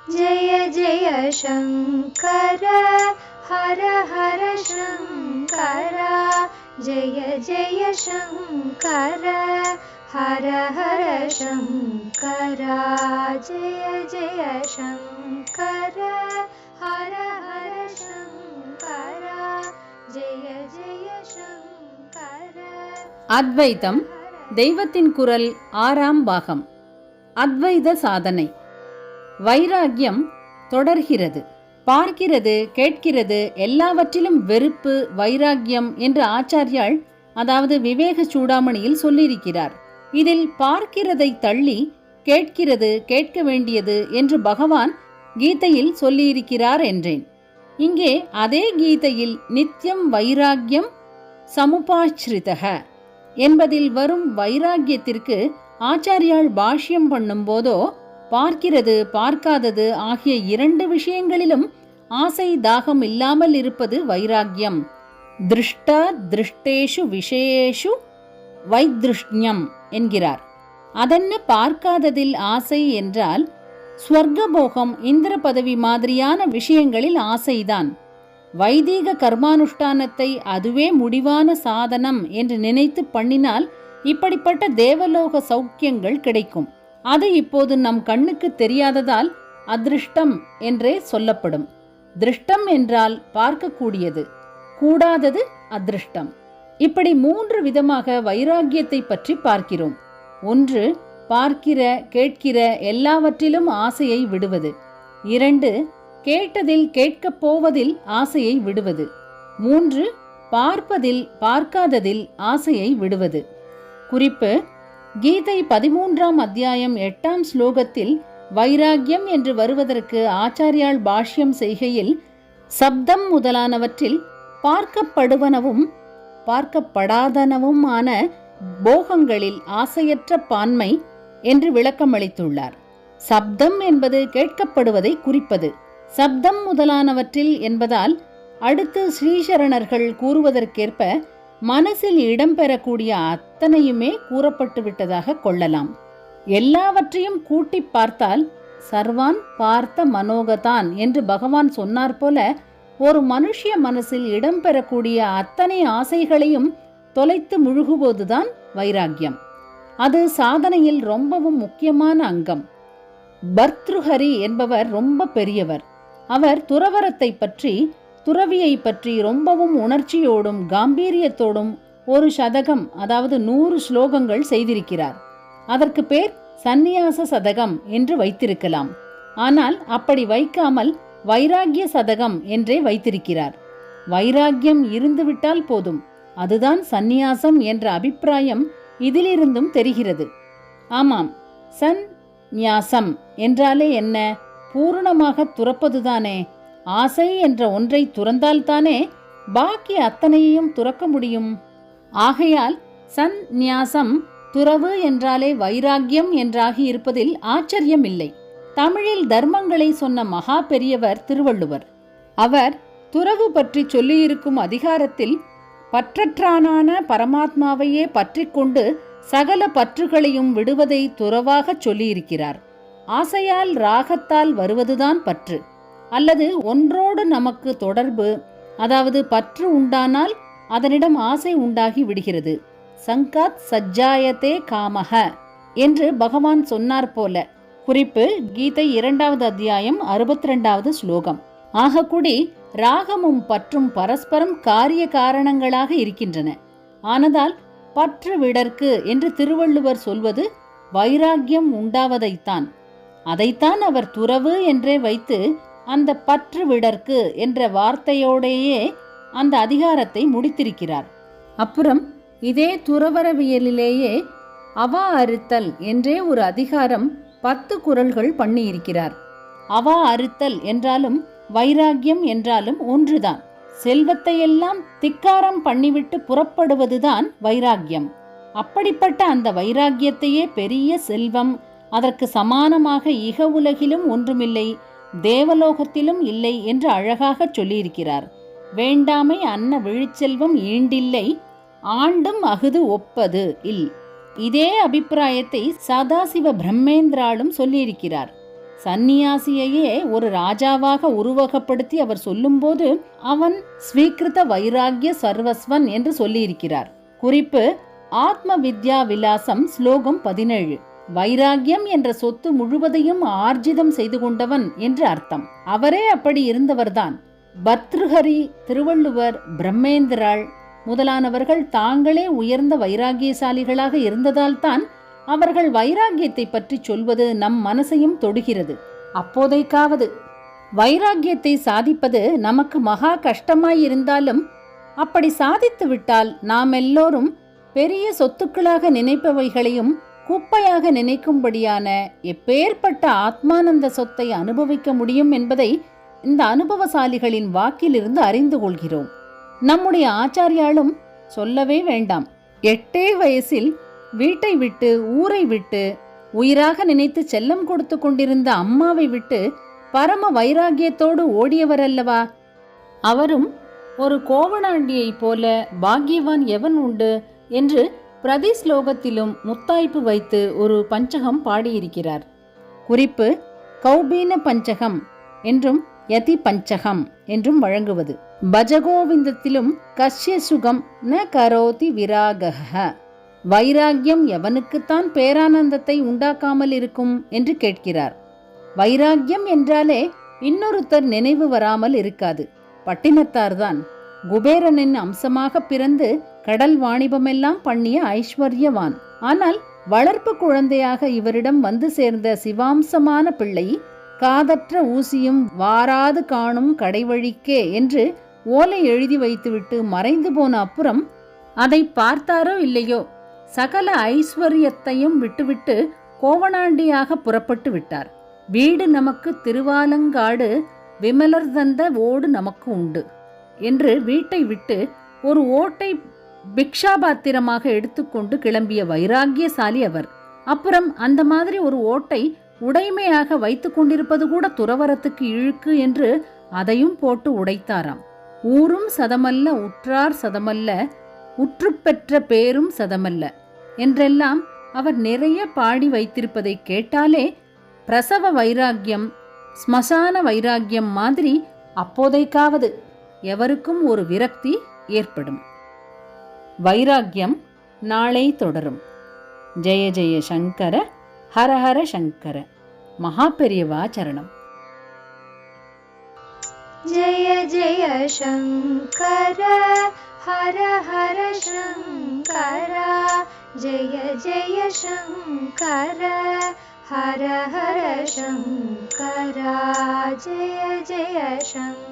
जय जय शङ्कर हर हर शङ्कर जय जय शङ्कर हर हर शङ्कर जय जय शङ्कर हर हर शङ्कर जय जय शङ्कर. அத்வைதம் தெய்வத்தின் குரல் 6ஆம் பாகம். அத்வைத சாதனை. வைராகியம் தொடர்கிறது. பார்க்கிறது, கேட்கிறது, எல்லாவற்றிலும் வெறுப்பு வைராகியம் என்று ஆச்சாரியால், அதாவது விவேக சூடாமணியில் சொல்லியிருக்கிறார். இதில் பார்க்கிறதை தள்ளி கேட்கிறது, கேட்க வேண்டியது என்று பகவான் கீதையில் சொல்லியிருக்கிறார் என்றேன். இங்கே அதே கீதையில் நித்தியம் வைராகியம் சமுபாஸ்ரிதக என்பதில் வரும் வைராகியத்திற்கு ஆச்சாரியால் பாஷ்யம் பண்ணும் போதோ பார்க்கிறது பார்க்காதது ஆகிய 2 விஷயங்களிலும் ஆசை தாகம் இல்லாமல் இருப்பது வைராகியம். திருஷ்ட திருஷ்டேஷு விஷயேஷு வைத்ருஷ்யம் என்கிறார். அதென்ன பார்க்காததில் ஆசை என்றால் ஸ்வர்கபோகம் இந்திர பதவி மாதிரியான விஷயங்களில் ஆசைதான். வைதீக கர்மானுஷ்டானத்தை அதுவே முடிவான சாதனம் என்று நினைத்து பண்ணினால் இப்படிப்பட்ட தேவலோக சௌக்கியங்கள் கிடைக்கும். அது இப்போது நம் கண்ணுக்கு தெரியாததால் அதிருஷ்டம் என்றே சொல்லப்படும். திருஷ்டம் என்றால் பார்க்கக்கூடியது, கூடாதது அதிருஷ்டம். இப்படி 3 விதமாக வைராகியத்தை பற்றி பார்க்கிறோம். 1, பார்க்கிற கேட்கிற எல்லாவற்றிலும் ஆசையை விடுவது. 2, கேட்டதில் கேட்கப் போவதில் ஆசையை விடுவது. 3, பார்ப்பதில் பார்க்காததில் ஆசையை விடுவது. குறிப்பு: கீதை 13ஆம் அத்தியாயம் 8ஆம் ஸ்லோகத்தில் வைராகியம் என்று வருவதற்கு ஆச்சாரியால் பாஷ்யம் செய்கையில் சப்தம் முதலானவற்றில் பார்க்கப்படுவனவும் பார்க்கப்படாதனவுமான போகங்களில் ஆசையற்ற பான்மை என்று விளக்கமளித்துள்ளார். சப்தம் என்பது கேட்கப்படுவதை குறிப்பது. சப்தம் முதலானவற்றில் என்பதால் அடுத்து ஸ்ரீசரணர்கள் கூறுவதற்கேற்ப மனசில் இடம்பெறக்கூடிய அத்தனையுமே கூறப்பட்டு விட்டதாக கொள்ளலாம். எல்லாவற்றையும் கூட்டி பார்த்தால் சர்வான் பார்த்த மனோகதான் என்று பகவான் சொன்னார் போல ஒரு மனுஷிய மனசில் இடம்பெறக்கூடிய அத்தனை ஆசைகளையும் தொலைத்து முழுகுவதுதான் வைராகியம். அது சாதனையில் ரொம்பவும் முக்கியமான அங்கம். பர்த்ருஹரி என்பவர் ரொம்ப பெரியவர். அவர் துறவரத்தை பற்றி, துறவியை பற்றி ரொம்பவும் உணர்ச்சியோடும் காம்பீரியத்தோடும் ஒரு சதகம், அதாவது 100 ஸ்லோகங்கள் செய்திருக்கிறார். அதற்கு பேர் சந்நியாச சதகம் என்று வைத்திருக்கலாம். ஆனால் அப்படி வைக்காமல் வைராகிய சதகம் என்றே வைத்திருக்கிறார். வைராகியம் இருந்துவிட்டால் போதும், அதுதான் சந்நியாசம் என்ற அபிப்பிராயம் இதிலிருந்தும் தெரிகிறது. ஆமாம், சந்நியாசம் என்றாலே என்ன? பூரணமாக துறப்பதுதானே. ஆசை என்ற ஒன்றை துறந்தால்தானே பாக்கி அத்தனையையும் துறக்க முடியும். ஆகையால் சந்நியாசம் துறவு என்றாலே வைராகியம் என்றாகி இருப்பதில் ஆச்சரியம் இல்லை. தமிழில் தர்மங்களை சொன்ன மகா பெரியவர் திருவள்ளுவர். அவர் துறவு பற்றி சொல்லியிருக்கும் அதிகாரத்தில் பற்றற்றானான பரமாத்மாவையே பற்றிக்கொண்டு சகல பற்றுகளையும் விடுவதை துறவாக சொல்லியிருக்கிறார். ஆசையால் ராகத்தால் வருவதுதான் பற்று, அல்லது ஒன்றோடு நமக்கு தொடர்பு, அதாவது பற்று உண்டானால் அதனிடம் ஆசை உண்டாகி விடுகிறது. சங்காத் சஜ்ஜாயத்தே காமஹ என்று பகவான் சொன்னார் போல. குறிப்பு: கீதை 2ஆவது அத்தியாயம் 62ஆவது ஸ்லோகம். ஆகக்கூடி ராகமும் பற்றும் பரஸ்பரம் காரிய காரணங்களாக இருக்கின்றன. ஆனதால் பற்று விடற்கு என்று திருவள்ளுவர் சொல்வது வைராகியம் உண்டாவதைத்தான். அதைத்தான் அவர் துறவு என்றே வைத்து அந்த பற்று விடற்கு என்ற வார்த்தையோடையே அந்த அதிகாரத்தை முடித்திருக்கிறார். அப்புறம் இதே துறவரவியலிலேயே அவா அறுத்தல் என்றே ஒரு அதிகாரம் 10 குறள்கள் பண்ணியிருக்கிறார். அவா அறுத்தல் என்றாலும் வைராகியம் என்றாலும் ஒன்றுதான். செல்வத்தையெல்லாம் திக்காரம் பண்ணிவிட்டு புறப்படுவதுதான் வைராகியம். அப்படிப்பட்ட அந்த வைராகியத்தையே பெரிய செல்வம், அதற்கு சமானமாக இக உலகிலும் ஒன்றுமில்லை, தேவலோகத்திலும் இல்லை என்று அழகாக சொல்லியிருக்கிறார். வேண்டாமை அன்ன விழிச்செல்வம் ஈண்டில்லை, ஆண்டும் அகுது ஒப்பது இல். இதே அபிப்பிராயத்தை சதாசிவ பிரம்மேந்திராலும் சொல்லியிருக்கிறார். சந்நியாசியையே ஒரு ராஜாவாக உருவகப்படுத்தி அவர் சொல்லும்போது அவன் ஸ்வீகிருத வைராகிய சர்வஸ்வன் என்று சொல்லியிருக்கிறார். குறிப்பு: ஆத்ம வித்யா விலாசம் ஸ்லோகம் 17. வைராகியம் என்ற சொத்து முழுவதையும் ஆர்ஜிதம் செய்து கொண்டவன் என்று அர்த்தம். அவரே அப்படி இருந்தவர்தான். பர்த்ருஹரி, திருவள்ளுவர், பிரம்மேந்திராள் முதலானவர்கள் தாங்களே உயர்ந்த வைராகியசாலிகளாக இருந்ததால்தான் அவர்கள் வைராகியத்தை பற்றி சொல்வது நம் மனசையும் தொடுகிறது. அப்போதைக்காவது வைராகியத்தை சாதிப்பது நமக்கு மகா கஷ்டமாயிருந்தாலும் அப்படி சாதித்து விட்டால் நாம் எல்லோரும் பெரிய சொத்துக்களாக நினைப்பவைகளையும் குப்பையாக நினைக்கும்படியான எப்பேற்பட்ட ஆத்மானந்த சொத்தை அனுபவிக்க முடியும் என்பதை இந்த அனுபவசாலிகளின் வாக்கிலிருந்து அறிந்து கொள்கிறோம். நம்முடைய ஆச்சாரியாலும் சொல்லவே வேண்டாம். 8 வயசில் வீட்டை விட்டு, ஊரை விட்டு, உயிராக நினைத்து செல்லம் கொடுத்து கொண்டிருந்த அம்மாவை விட்டு பரம வைராகியத்தோடு ஓடியவர் அல்லவா? அவரும் ஒரு கோவணாண்டியைப் போல பாக்யவான் எவன் உண்டு என்று பிரதி ஸ்லோகத்திலும் முத்தாய்ப்பு வைத்து ஒரு பஞ்சகம் பாடியிருக்கிறார். குறிப்பு: கௌபீன பஞ்சகம் என்றும் யதி பஞ்சகம் என்றும் வழங்குவது. பஜகோவிந்தத்திலும் கஷ்ய சுகம் ந கரோதி விராகஹ, வைராகியம் எவனுக்குத்தான் பேரானந்தத்தை உண்டாக்காமல் இருக்கும் என்று கேட்கிறார். வைராகியம் என்றாலே இன்னொருத்தர் நினைவு வராமல் இருக்காது. பட்டினத்தார்தான். குபேரனின் அம்சமாக பிறந்து கடல் வாணிபமெல்லாம் பண்ணிய ஐஸ்வர்யவான். ஆனால் வளர்ப்பு குழந்தையாக இவரிடம் வந்து சேர்ந்த சிவாம்சமான பிள்ளை காதற்ற ஊசியும் வாராது காணும் கடைவழிக்கே என்று ஓலை எழுதி வைத்துவிட்டு மறைந்து போன அப்புறம் அதை பார்த்தாரோ இல்லையோ, சகல ஐஸ்வர்யத்தையும் விட்டுவிட்டு கோவணாண்டியாக புறப்பட்டு விட்டார். வீடு நமக்கு திருவாலங்காடு, விமலர் தந்த ஓடு நமக்கு உண்டு என்று வீட்டை விட்டு ஒரு ஓட்டை பிக்ஷாபாத்திரமாக எடுத்துக்கொண்டு கிளம்பிய வைராகியசாலி அவர். அப்புறம் அந்த மாதிரி ஒரு ஓட்டை உடைமையாக வைத்து கொண்டிருப்பது கூட துறவரத்துக்கு இழுக்கு என்று அதையும் போட்டு உடைத்தாராம். ஊரும் சதமல்ல, உற்றார் சதமல்ல, உற்று பெற்ற பேரும் சதமல்ல என்றெல்லாம் அவர் நிறைய பாடி வைத்திருப்பதை கேட்டாலே பிரசவ வைராக்கியம், ஸ்மசான வைராக்கியம் மாதிரி அப்போதைக்காவது எவருக்கும் ஒரு விரக்தி ஏற்படும். வைராக்கியம் நாளை தொடரும். ஜெய ஜெய சங்கர, ஹர ஹர சங்கர. மகாபெரியவா சரணம். ஜெய ஜெய சங்கர, ஹர ஹர சங்கர. ஜெய ஜெய சங்கர, ஹர ஹர சங்கர. ஜெய ஜெய சங்கர.